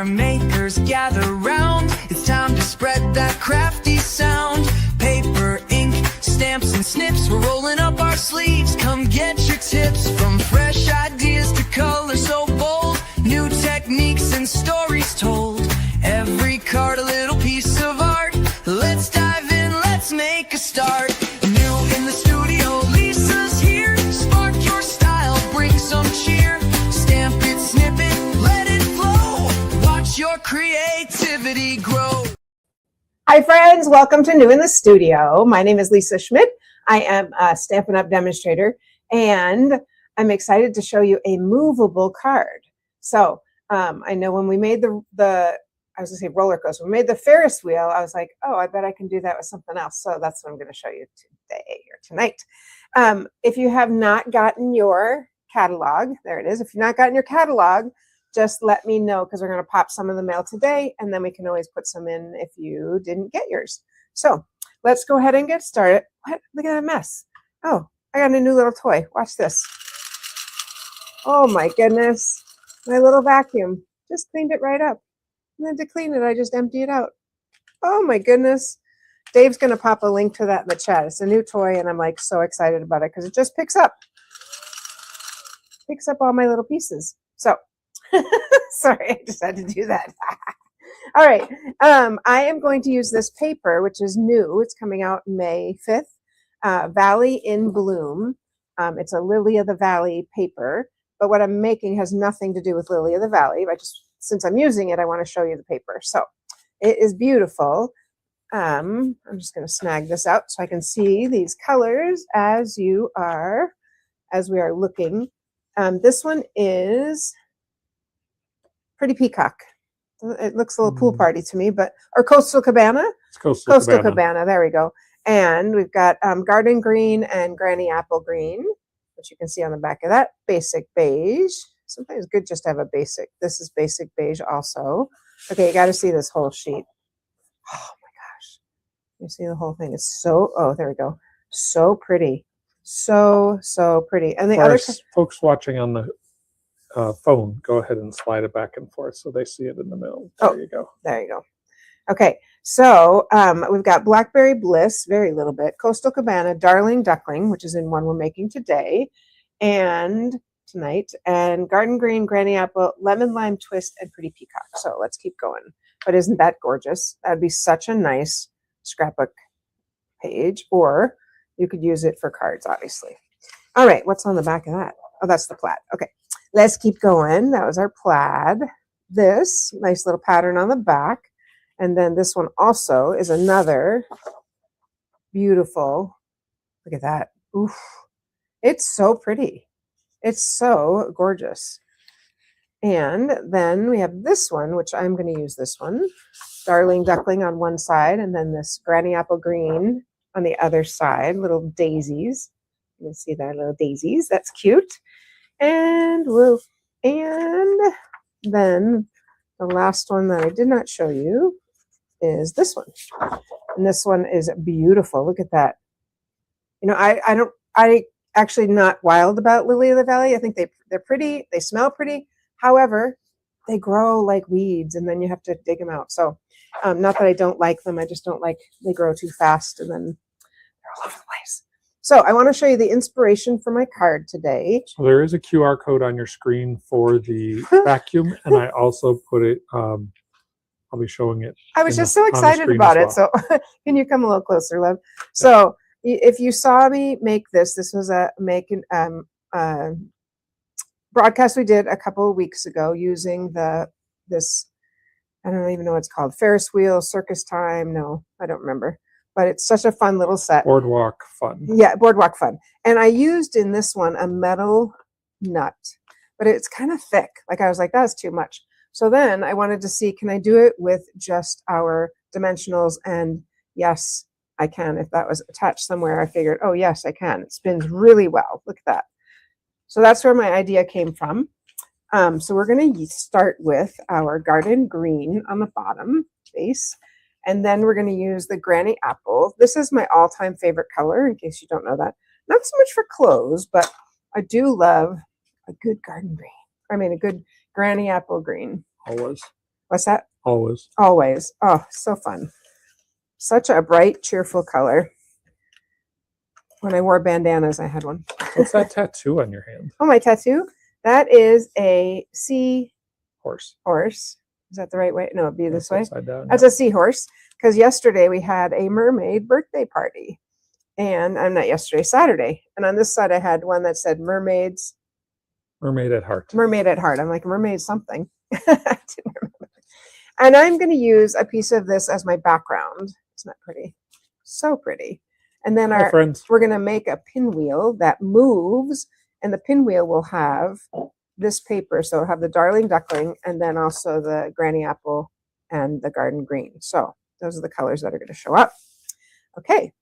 where makers gather round. It's time to spread that crafty sound. Paper, ink, stamps and snips, we're rolling up our sleeves. Come get your tips, from fresh ideas to color so bold. New techniques and stories told. Every card a little piece of art. Let's dive in, let's make a start. New in the studio, Lisa's here. Spark your style, bring some cheer. Stamp it, snip it, let it flow. Watch your creativity grow. Hi friends, welcome to New in the Studio. My name is Lisa Schmidt. I am a Stampin' Up! Demonstrator, and I'm excited to show you a movable card. So I know when we made I was gonna say roller coaster, we made the Ferris wheel, I was like, oh, I bet I can do that with something else. So that's what I'm gonna show you today or tonight. If you have not gotten your catalog, there it is. If you've not gotten your catalog, just let me know, because we're going to pop some in the mail today, and then we can always put some in if you didn't get yours. So let's go ahead and get started. What? Look at that mess. Oh, I got a new little toy. Watch this. Oh my goodness. My little vacuum just cleaned it right up. And then to clean it, I just empty it out. Oh my goodness. Dave's going to pop a link to that in the chat. It's a new toy, and I'm like so excited about it because it just picks up all my little pieces. So sorry, I just had to do that. All right. I am going to use this paper, which is new. It's coming out May 5th. Valley in Bloom. It's a Lily of the Valley paper, but what I'm making has nothing to do with Lily of the Valley. Since I'm using it, I want to show you the paper. So it is beautiful. I'm just going to snag this out so I can see these colors as we are looking. This one is Pretty Peacock. It looks a little pool party to me, or Coastal Cabana. It's Coastal Cabana. There we go. And we've got Garden Green and Granny Apple Green, which you can see on the back of that. Basic Beige. Sometimes good just to have a basic. This is Basic Beige also. Okay, you got to see this whole sheet. Oh my gosh. You see the whole thing. It's so, oh, there we go. So pretty. So pretty. And the other folks watching on the phone, go ahead and slide it back and forth so they see it in the middle. There you go. There you go. Okay, so we've got Blackberry Bliss, very little bit, Coastal Cabana, Darling Duckling, which is in one we're making today and tonight, and Garden Green, Granny Apple, Lemon Lime Twist, and Pretty Peacock. So let's keep going. But isn't that gorgeous? That'd be such a nice scrapbook page, or you could use it for cards, obviously. All right, what's on the back of that? Oh, that's the plaid. Okay. Let's keep going. That was our plaid. This nice little pattern on the back. And then this one also is another beautiful. Look at that. Oof. It's so pretty. It's so gorgeous. And then we have this one, which I'm going to use this one. Darling Duckling on one side, and then this Granny Apple Green on the other side. Little daisies. You can see that, little daisies. That's cute. And then the last one that I did not show you is this one. And this one is beautiful. Look at that. You know, I actually not wild about Lily of the Valley. I think they're pretty. They smell pretty. However, they grow like weeds, and then you have to dig them out. So not that I don't like them. I just don't like they grow too fast, and then they're all over the place. So I want to show you the inspiration for my card today. So there is a QR code on your screen for the vacuum, and I also put it, I'll be showing it. I was just so excited about it. So can you come a little closer, love? Yeah. So if you saw me make this was a broadcast we did a couple of weeks ago using this, I don't even know what it's called, Ferris wheel, circus time. No, I don't remember. But it's such a fun little set. Boardwalk fun. Yeah, boardwalk fun. And I used in this one a metal nut, but it's kind of thick. Like I was like, that's too much. So then I wanted to see, can I do it with just our dimensionals? And yes, I can. If that was attached somewhere, I figured, oh yes, I can. It spins really well. Look at that. So that's where my idea came from. So we're going to start with our Garden Green on the bottom base. And then we're going to use the Granny Apple. This is my all-time favorite color, in case you don't know that. Not so much for clothes, but I do love a good garden green. I mean, a good Granny Apple green. Always. What's that? Always. Always. Oh, so fun. Such a bright, cheerful color. When I wore bandanas, I had one. What's that tattoo on your hand? Oh, my tattoo? That is a Horse. seahorse. Is that the right way? No, it'd be this way. Upside down. That's a seahorse. Because yesterday we had a mermaid birthday party. And I'm not yesterday, Saturday. And on this side, I had one that said mermaids. Mermaid at heart. Mermaid at heart. I'm like, mermaid something. I didn't remember. And I'm going to use a piece of this as my background. Isn't that pretty? So pretty. And then Hi, friends. we're going to make a pinwheel that moves. And the pinwheel will have this paper. So it'll have the darling duckling and then also the granny apple and the garden green. So those are the colors that are going to show up. Okay.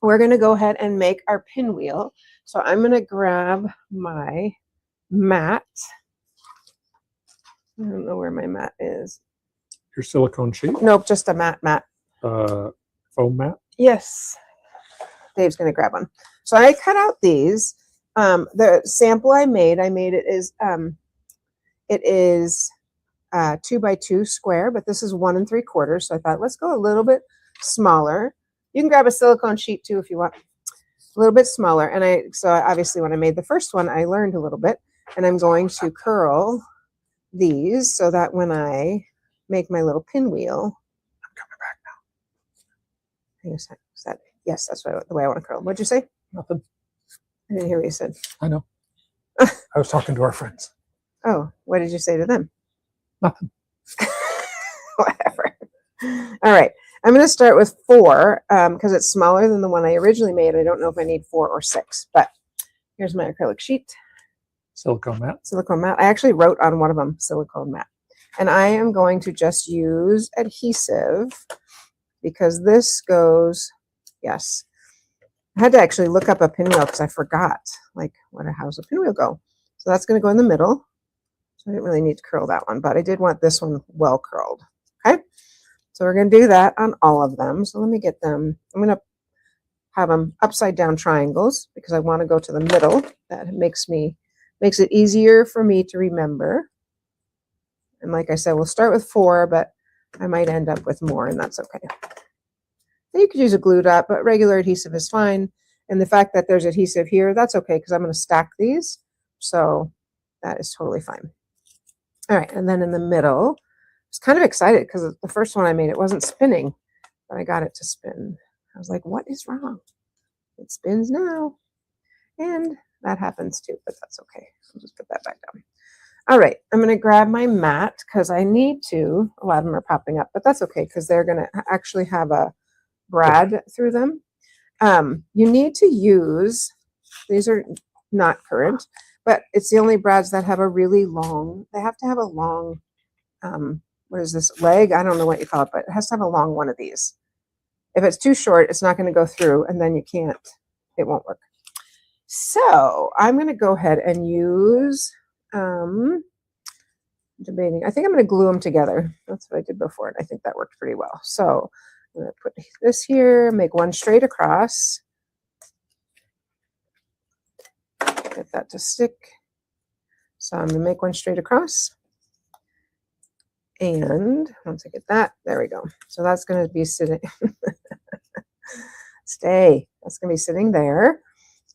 We're going to go ahead and make our pinwheel. So I'm going to grab my mat. I don't know where my mat is. Your silicone sheet? Nope, just a mat. Foam mat? Yes. Dave's going to grab one. So I cut out these. The sample I made it is 2x2 square, but this is 1 3/4. So I thought, let's go a little bit smaller. You can grab a silicone sheet too if you want. A little bit smaller. And so obviously when I made the first one, I learned a little bit. And I'm going to curl these so that when I make my little pinwheel, I'm coming back now. Hang on a second. Is that, yes, that's the way I want to curl. What'd you say? Nothing. I didn't hear what you said. I know. I was talking to our friends. Oh, what did you say to them? Nothing. Whatever. All right. I'm going to start with 4 because it's smaller than the one I originally made. I don't know if I need 4 or 6, but here's my acrylic sheet. Silicone mat. Silicone mat. I actually wrote on one of them, silicone mat. And I am going to just use adhesive because this goes, yes. I had to actually look up a pinwheel because I forgot, like, how's a pinwheel go? So that's going to go in the middle. So I didn't really need to curl that one, but I did want this one well curled. Okay. So we're going to do that on all of them. So let me get them. I'm going to have them upside down triangles because I want to go to the middle. That makes it easier for me to remember. And like I said, we'll start with 4, but I might end up with more, and that's okay. And you could use a glue dot, but regular adhesive is fine. And the fact that there's adhesive here, that's okay because I'm going to stack these. So that is totally fine. All right, and then in the middle, I was kind of excited because the first one I made, it wasn't spinning, but I got it to spin. I was like, what is wrong? It spins now. And that happens too, but that's okay. I'll just put that back down. All right, I'm going to grab my mat because I need to. A lot of them are popping up, but that's okay because they're going to actually have a brad through them. You need to use, these are not current, but it's the only brads that have a really long, they have to have a long, what is this, leg? I don't know what you call it, but it has to have a long one of these. If it's too short, it's not going to go through, and then you can't, it won't work. So I'm going to go ahead and use, debating, I think I'm going to glue them together. That's what I did before, and I think that worked pretty well. So I'm going to put this here, make one straight across. Get that to stick. So I'm going to make one straight across. And once I get that, there we go. So that's going to be sitting, that's going to be sitting there.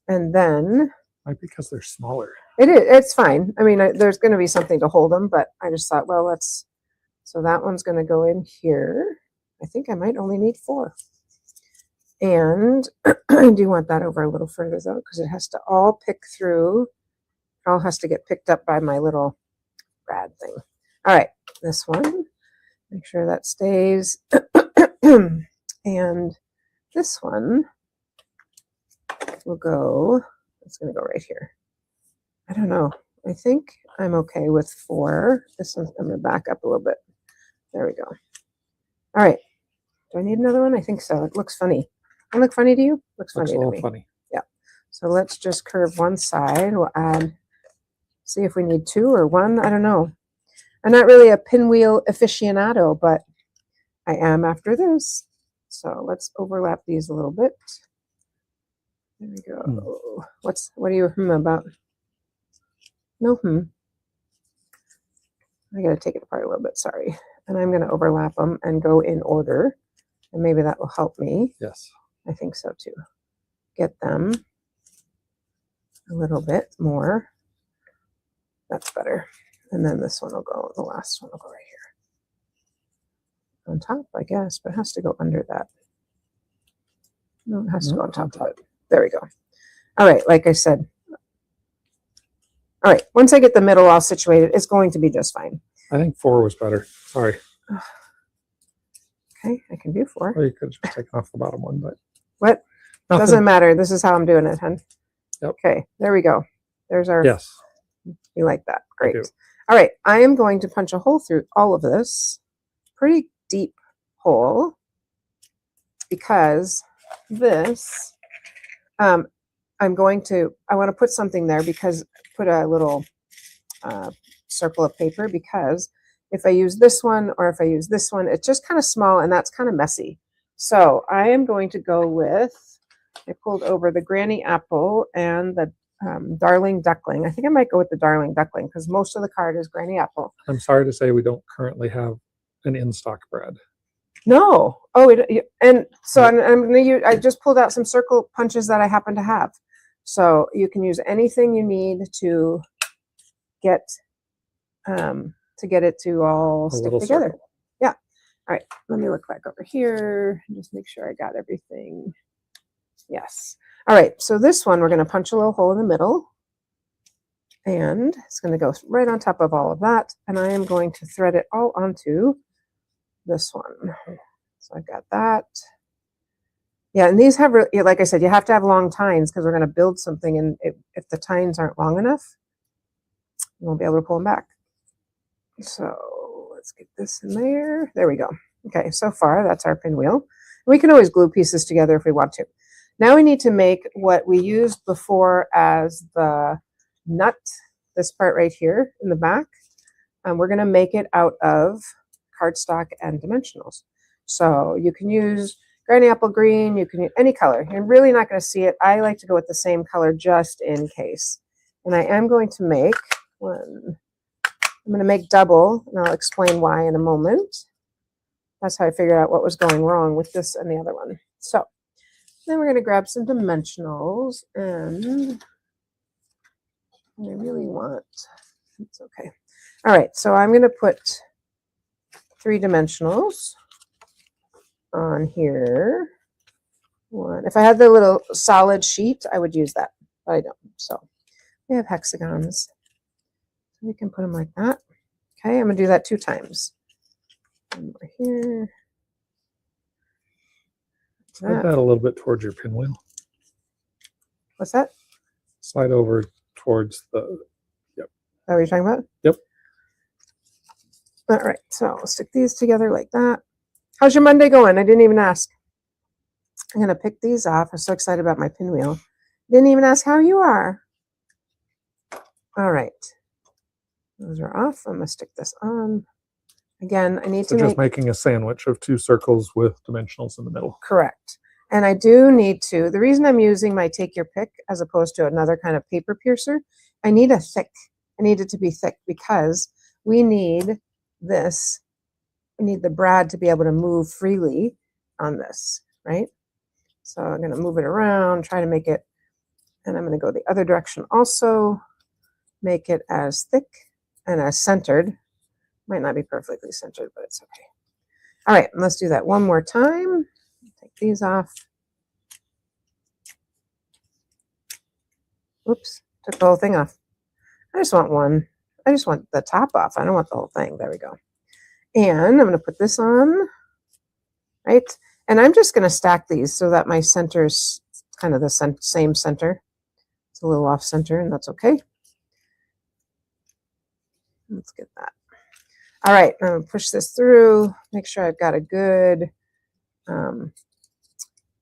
And then. Might be because they're smaller. It is, it's fine. I mean, there's going to be something to hold them, but I just thought, well, so that one's going to go in here. I think I might only need 4. And I do want that over a little further though, because it has to all pick through. It all has to get picked up by my little brad thing. All right, this one, make sure that stays. And this one will go, it's going to go right here. I don't know. I think I'm okay with 4. This one, I'm going to back up a little bit. There we go. All right. Do I need another one? I think so. It looks funny. Does it look funny to you? Looks funny to me. Funny. Yeah. So let's just curve one side. We'll add, see if we need 2 or 1. I don't know. I'm not really a pinwheel aficionado, but I am after this. So let's overlap these a little bit. There we go. What are you about? No, I got to take it apart a little bit, sorry. And I'm going to overlap them and go in order. And maybe that will help me. Yes. I think so too. Get them a little bit more. That's better. And then this one will go, the last one will go right here. On top, I guess, but it has to go under that. No, it has to go on top of it. There we go. All right, like I said. All right, once I get the middle all situated, it's going to be just fine. I think 4 was better. Sorry. Okay, I can do 4. Or you could have just taken off the bottom one, but what? nothing. Doesn't matter. This is how I'm doing it, hun. Yep. Okay, there we go. There's our. Yes. You like that? Great. All right, I am going to punch a hole through all of this, pretty deep hole, because this, I want to put something there, because put a little circle of paper, because if I use this one or if I use this one, it's just kind of small and that's kind of messy. So I am going to go with, I pulled over the Granny Apple and the Darling Duckling. I think I might go with the Darling Duckling because most of the card is Granny Apple. I'm sorry to say we don't currently have an in-stock brad. No. Oh, and so I'm going to use, I just pulled out some circle punches that I happen to have. So you can use anything you need to get it to all stick together. Circle. Yeah. All right. Let me look back over here and just make sure I got everything. Yes. All right. So this one, we're going to punch a little hole in the middle. And it's going to go right on top of all of that. And I am going to thread it all onto this one. So I've got that. Yeah, and these have, like I said, you have to have long tines because we're going to build something. And if the tines aren't long enough, you won't be able to pull them back. So let's get this in there. There we go. Okay, so far that's our pinwheel. We can always glue pieces together if we want to. Now we need to make what we used before as the nut, this part right here in the back. And we're going to make it out of cardstock and dimensionals. So you can use Granny Apple Green, you can use any color. You're really not going to see it. I like to go with the same color just in case. And I am going to make one. I'm going to make double, and I'll explain why in a moment. That's how I figured out what was going wrong with this and the other one. So then we're going to grab some dimensionals, and I really want, it's okay. All right, so I'm going to put 3 dimensionals on here. One. If I had the little solid sheet, I would use that, but I don't. So we have hexagons. We can put them like that. Okay, I'm going to do that 2 times. One more here. Slide that a little bit towards your pinwheel. What's that? Slide over towards the, yep. Is that what you're talking about? Yep. All right, so I'll stick these together like that. How's your Monday going? I didn't even ask. I'm going to pick these off. I'm so excited about my pinwheel. Didn't even ask how you are. All right. Those are off. I'm going to stick this on. Again, I need to just making a sandwich of 2 circles with dimensionals in the middle. Correct. And I do need to, the reason I'm using my take your pick as opposed to another kind of paper piercer, I need it to be thick because we need this. We need the brad to be able to move freely on this, right? So I'm going to move it around, try to make it, and I'm going to go the other direction also, make it as thick and as centered. Might not be perfectly centered, but it's okay. All right, let's do that one more time. Take these off. Oops, took the whole thing off. I just want one. I just want the top off. I don't want the whole thing. There we go. And I'm going to put this on, right? And I'm just going to stack these so that my center is kind of the same center. It's a little off center, and that's okay. Let's get that. All right, I'm going to push this through, make sure I've got a good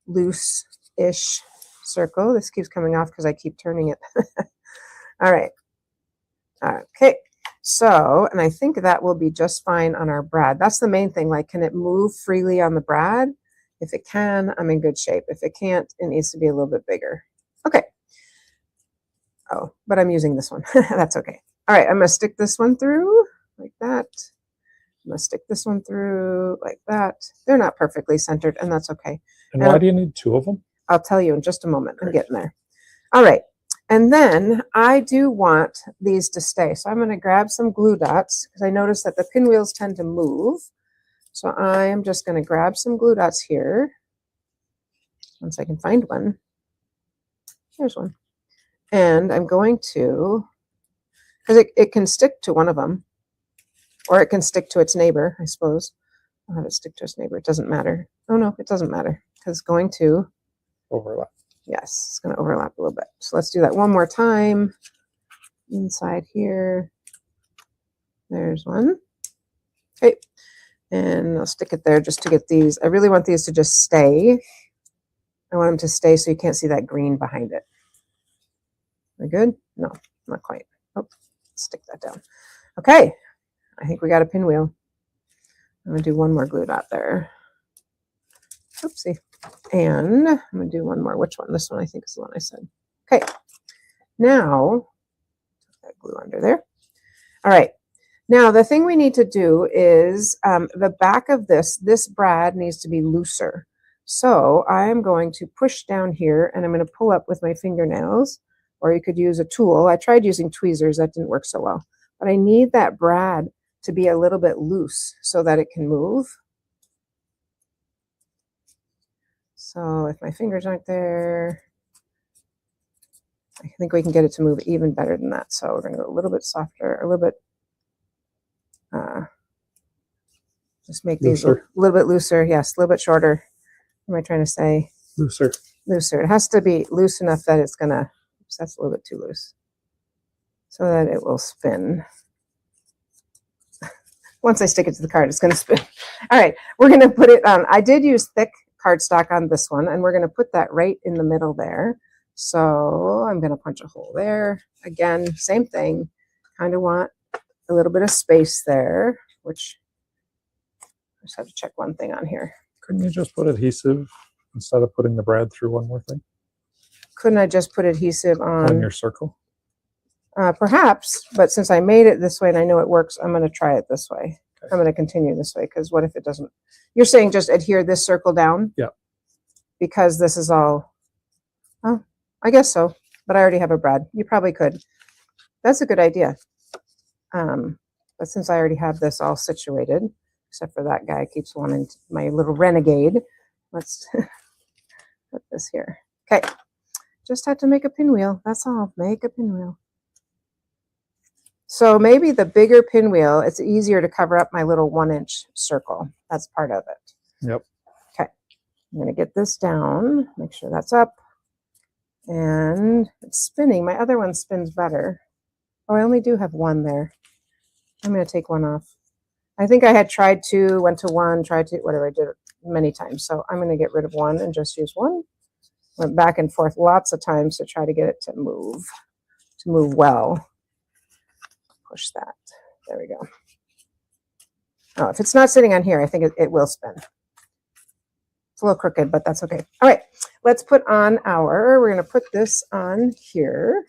loose-ish circle. This keeps coming off because I keep turning it. All right. Okay. So, and I think that will be just fine on our brad. That's the main thing. Like, can it move freely on the brad? If it can, I'm in good shape. If it can't, it needs to be a little bit bigger. Okay. Oh, but I'm using this one. That's okay. All right, I'm going to stick this one through. like that. I'm going to stick this one through like that. They're not perfectly centered, and that's okay. And why do you need 2 of them? I'll tell you in just a moment. I'm getting there. All right. And then I do want these to stay. So I'm going to grab some glue dots because I notice that the pinwheels tend to move. So I'm just going to grab some glue dots here. Once I can find one. Here's one. And I'm going to, because it can stick to one of them, or it can stick to its neighbor, I suppose. I'll have it stick to its neighbor. It doesn't matter. Oh, no, it doesn't matter because it's going to Overlap. yes, it's going to overlap a little bit. So let's do that one more time. Inside here. There's one. Okay. And I'll stick it there just to get these. I really want these to just stay. I want them to stay so you can't see that green behind it. Are we good? No, not quite. Oh, stick that down. Okay. I think we got a pinwheel. I'm going to do one more glue dot there. Oopsie. And I'm going to do one more. Which one? This one I think is the one I said. Okay. Now, put that glue under there. All right. Now, the thing we need to do is the back of this brad needs to be looser. So I'm going to push down here and I'm going to pull up with my fingernails, or you could use a tool. I tried using tweezers. That didn't work so well. But I need that brad to be a little bit loose so that it can move. So if my fingers aren't there, I think we can get it to move even better than that. So we're going to go a little bit softer, a little bit, just make these a little bit looser. Yes, a little bit shorter. What am I trying to say? Looser. Looser. It has to be loose enough that it's going to, oops, that's a little bit too loose, so that it will spin. Once I stick it to the card, it's going to spin. All right, we're going to put it on. I did use thick cardstock on this one, and we're going to put that right in the middle there. So I'm going to punch a hole there. Again, same thing. Kind of want a little bit of space there, which I just have to check one thing on here. Couldn't you just put adhesive instead of putting the brad through one more thing? Couldn't I just put adhesive on your circle? Perhaps, but since I made it this way and I know it works, I'm going to try it this way. Okay. I'm going to continue this way because what if it doesn't? You're saying just adhere this circle down? Yeah. Because this is all, oh, I guess so, but I already have a brad. You probably could. That's a good idea. But since I already have this all situated, except for that guy keeps wanting my little renegade, let's put this here. Okay. Just have to make a pinwheel. That's all. Make a pinwheel. So maybe the bigger pinwheel, it's easier to cover up my little 1-inch circle. That's part of it. Yep. Okay. I'm going to get this down, make sure that's up. And it's spinning. My other one spins better. Oh, I only do have one there. I'm going to take one off. I think I had tried 2, went to 1, tried to, whatever, I did it many times. So I'm going to get rid of 1 and just use 1. Went back and forth lots of times to try to get it to move well. Push that. There we go. Oh, if it's not sitting on here, I think it will spin. It's a little crooked, but that's okay. All right, let's put on we're going to put this on here.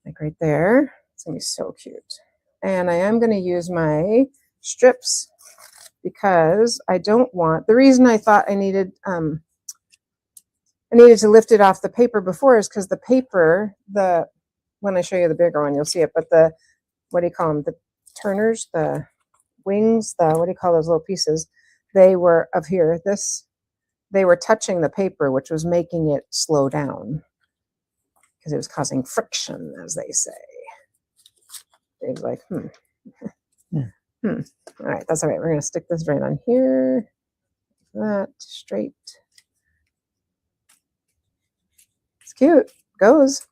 Like right there. It's going to be so cute. And I am going to use my strips because I don't want, the reason I thought I needed to lift it off the paper before is because the paper, when I show you the bigger one, you'll see it, but what do you call them? The turners, the wings, what do you call those little pieces? They were of here, they were touching the paper, which was making it slow down because it was causing friction, as they say. They was like, All right, that's all right. We're going to stick this right on here. That straight. It's cute. Goes.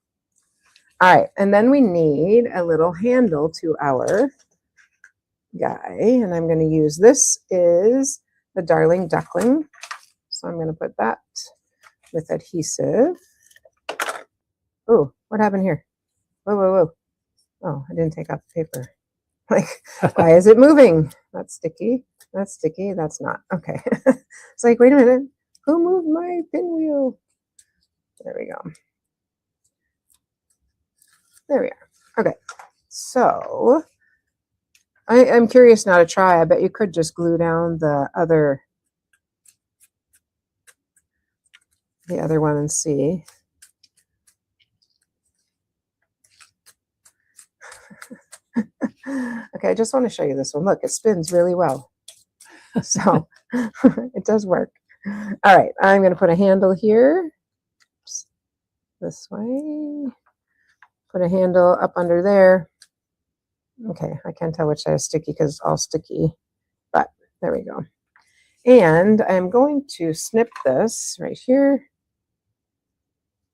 All right, and then we need a little handle to our guy, and I'm going to use, this is the Darling Duckling. So I'm going to put that with adhesive. Oh, what happened here? Whoa, whoa, whoa. Oh, I didn't take off the paper. Like, why is it moving? That's sticky. That's sticky. That's not. Okay. It's like, wait a minute. Who moved my pinwheel? There we go. There we are. Okay. So I'm curious now to try. I bet you could just glue down the other one and see. Okay, I just want to show you this one. Look, it spins really well. So it does work. All right, I'm going to put a handle here. Oops, this way. Put a handle up under there. Okay, I can't tell which side is sticky because it's all sticky, but there we go. And I'm going to snip this right here,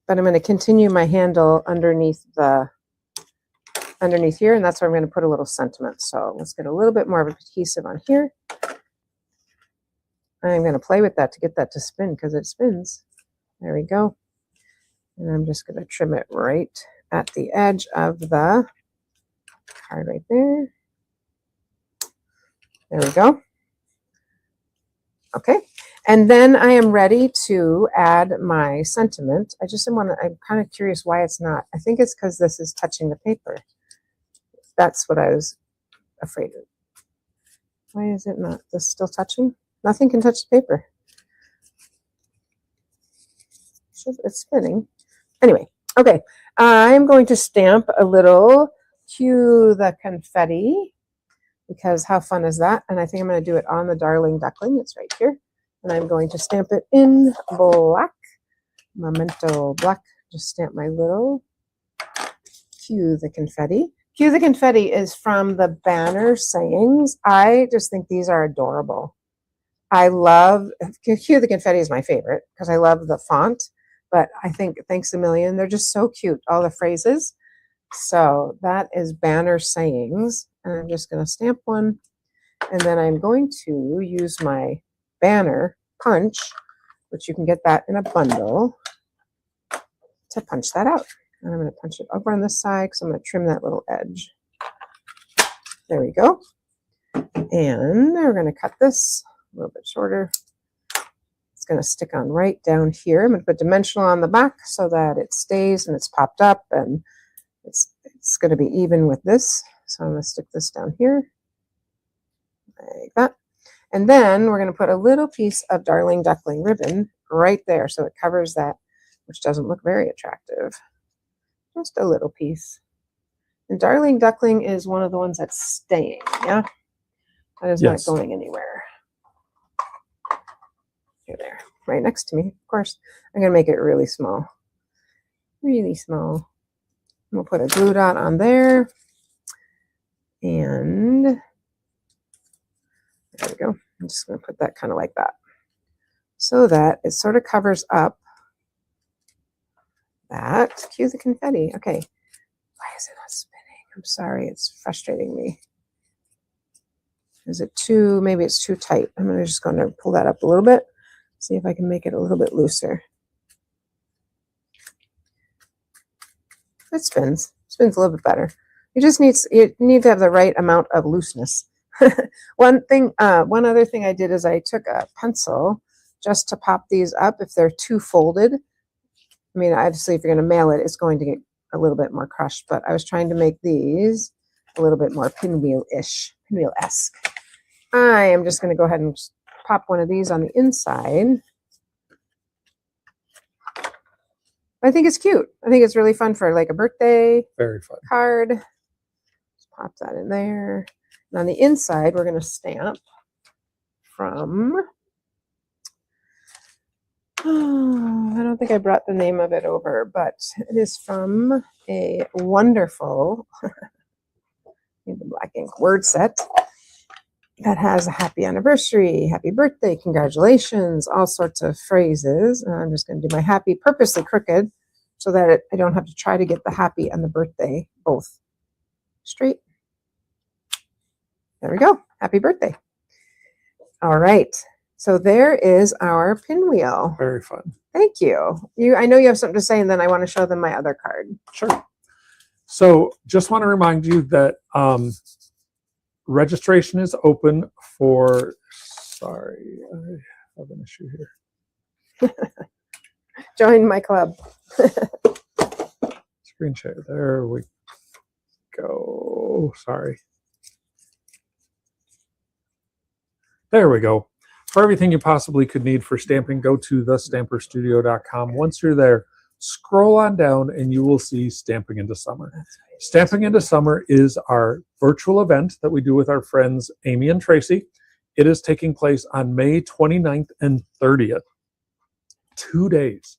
but I'm going to continue my handle underneath here, and that's where I'm going to put a little sentiment. So let's get a little bit more of adhesive on here. I'm going to play with that to get that to spin because it spins. There we go. And I'm just going to trim it right at the edge of the card right there. There we go. Okay, and then I am ready to add my sentiment. I'm kind of curious why it's not. I think it's because this is touching the paper. That's what I was afraid of. Why is it not? This still touching? Nothing can touch the paper. It's spinning. Anyway, okay. I'm going to stamp a little Cue the Confetti, because how fun is that? And I think I'm going to do it on the Darling Duckling. It's right here. And I'm going to stamp it in black, Memento Black. Just stamp my little Cue the Confetti. Cue the Confetti is from the Banner Sayings. I just think these are adorable. I love, Cue the Confetti is my favorite because I love the font, but I think Thanks a Million, they're just so cute, all the phrases. So that is Banner Sayings, and I'm just going to stamp one, and then I'm going to use my banner punch, which you can get that in a bundle, to punch that out. And I'm going to punch it over on this side because I'm going to trim that little edge. There we go. And we're going to cut this a little bit shorter. It's going to stick on right down here. I'm going to put dimensional on the back so that it stays and it's popped up and it's going to be even with this. So I'm going to stick this down here like that. And then we're going to put a little piece of Darling Duckling ribbon right there so it covers that, which doesn't look very attractive. Just a little piece. And Darling Duckling is one of the ones that's staying, yeah? That is not going anywhere. There, right next to me, of course. I'm going to make it really small. Really small. I'm going to put a glue dot on there. And there we go. I'm just going to put that kind of like that so that it sort of covers up that. Cue the confetti. Okay. Why is it not spinning? I'm sorry. It's frustrating me. Is it too, maybe it's too tight. I'm just going to pull that up a little bit. See if I can make it a little bit looser. It spins. Spins a little bit better. You need to have the right amount of looseness. One other thing I did is I took a pencil just to pop these up if they're too folded. I mean, obviously, if you're going to mail it, it's going to get a little bit more crushed. But I was trying to make these a little bit more pinwheel-ish, pinwheel-esque. I am just going to go ahead and pop one of these on the inside. I think it's cute. I think it's really fun for like a birthday card. Just pop that in there. And on the inside, we're going to stamp from, I don't think I brought the name of it over, but it is from a wonderful the black ink word set that has a happy anniversary, happy birthday, congratulations, all sorts of phrases. And I'm just going to do my happy purposely crooked so that I don't have to try to get the happy and the birthday both straight. There we go. Happy birthday. All right. So there is our pinwheel. Very fun. Thank you. I know you have something to say, and then I want to show them my other card. Sure. So just want to remind you that registration is open for, sorry, I have an issue here. Join my club. Screen share. There we go. Sorry. There we go. For everything you possibly could need for stamping, go to thestamperstudio.com. Once you're there, scroll on down and you will see Stamping into Summer. Stamping into Summer is our virtual event that we do with our friends Amy and Tracy. It is taking place on May 29th and 30th. 2 days.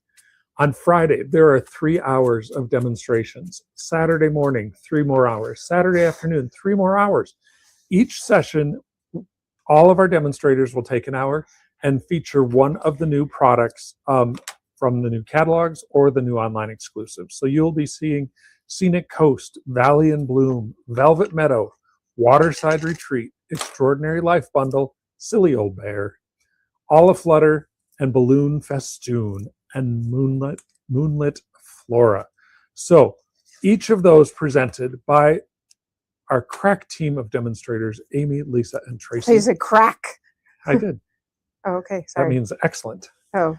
On Friday, there are 3 hours of demonstrations. Saturday morning, 3 more hours. Saturday afternoon, 3 more hours. Each session, all of our demonstrators will take an hour and feature one of the new products from the new catalogs or the new online exclusives. So you'll be seeing Scenic Coast, Valley in Bloom, Velvet Meadow, Waterside Retreat, Extraordinary Life Bundle, Silly Old Bear, All Aflutter, and Balloon Festoon, and Moonlit Flora. So each of those presented by our crack team of demonstrators, Amy, Lisa, and Tracy. He's a crack. I did. Oh, okay, sorry. That means excellent. Oh.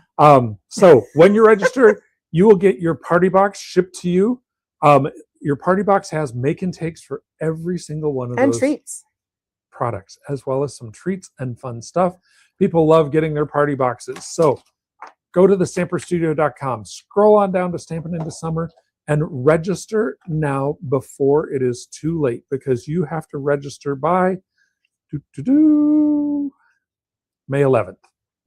So when you register, you will get your party box shipped to you. Your party box has make and takes for every single one of those treats. Products, as well as some treats and fun stuff. People love getting their party boxes. So go to thestamperstudio.com, scroll on down to Stampin' into Summer, and register now before it is too late, because you have to register by May 11th.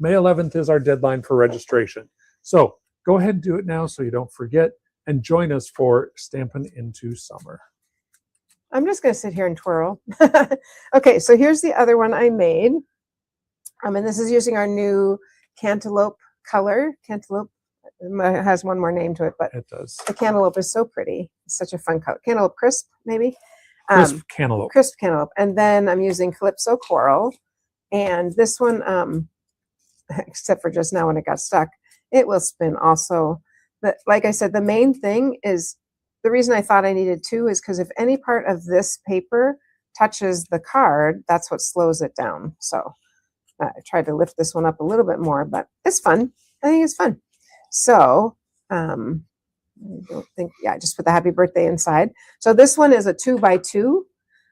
May 11th is our deadline for registration. So go ahead and do it now so you don't forget, and join us for Stampin' into Summer. I'm just going to sit here and twirl. Okay, so here's the other one I made. And this is using our new Cantaloupe color. Cantaloupe has one more name to it, but it does. The cantaloupe is so pretty. It's such a fun color. Cantaloupe Crisp, maybe? Crisp Cantaloupe. Crisp Cantaloupe. And then I'm using Calypso Coral. And this one, except for just now when it got stuck, it will spin also. But like I said, the main thing is, the reason I thought I needed 2 is because if any part of this paper touches the card, that's what slows it down. So I tried to lift this one up a little bit more, but it's fun. I think it's fun. So I don't think, yeah, I just put the happy birthday inside. So this one is a 2x2.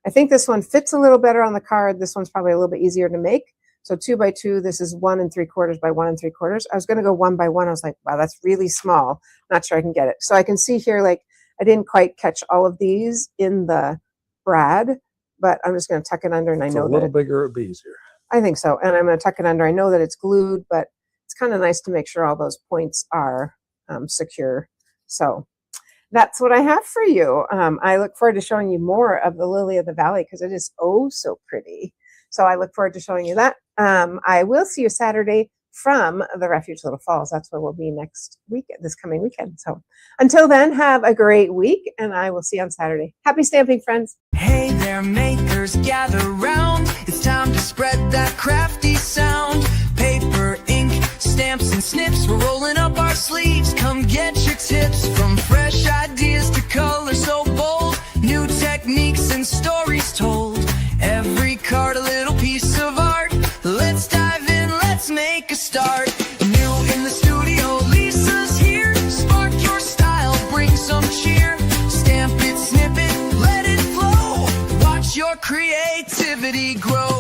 I think this one fits a little better on the card. This one's probably a little bit easier to make. So 2x2, this is 1 3/4 by 1 3/4. I was going to go 1 by 1. I was like, wow, that's really small. Not sure I can get it. So I can see here, like, I didn't quite catch all of these in the brad, but I'm just going to tuck it under, and I know a little bigger, it would be easier. I think so. And I'm going to tuck it under. I know that it's glued, but it's kind of nice to make sure all those points are secure. So that's what I have for you. I look forward to showing you more of the Lily of the Valley, because it is oh so pretty. So I look forward to showing you that. I will see you Saturday from the Refuge Little Falls. That's where we'll be next week, this coming weekend. So until then, have a great week, and I will see you on Saturday. Happy stamping, friends. Hey there, makers, gather round. It's time to spread that crafty sound. Paper, ink, stamps, and snips. We're rolling up our sleeves. Come get your tips. From fresh ideas to color so bold. New techniques and stories told. Every card a little piece of art. Let's dive in, let's make a start. New in the studio, Lisa's here. Spark your style, bring some cheer. Stamp it, snip it, let it flow. Watch your creativity grow.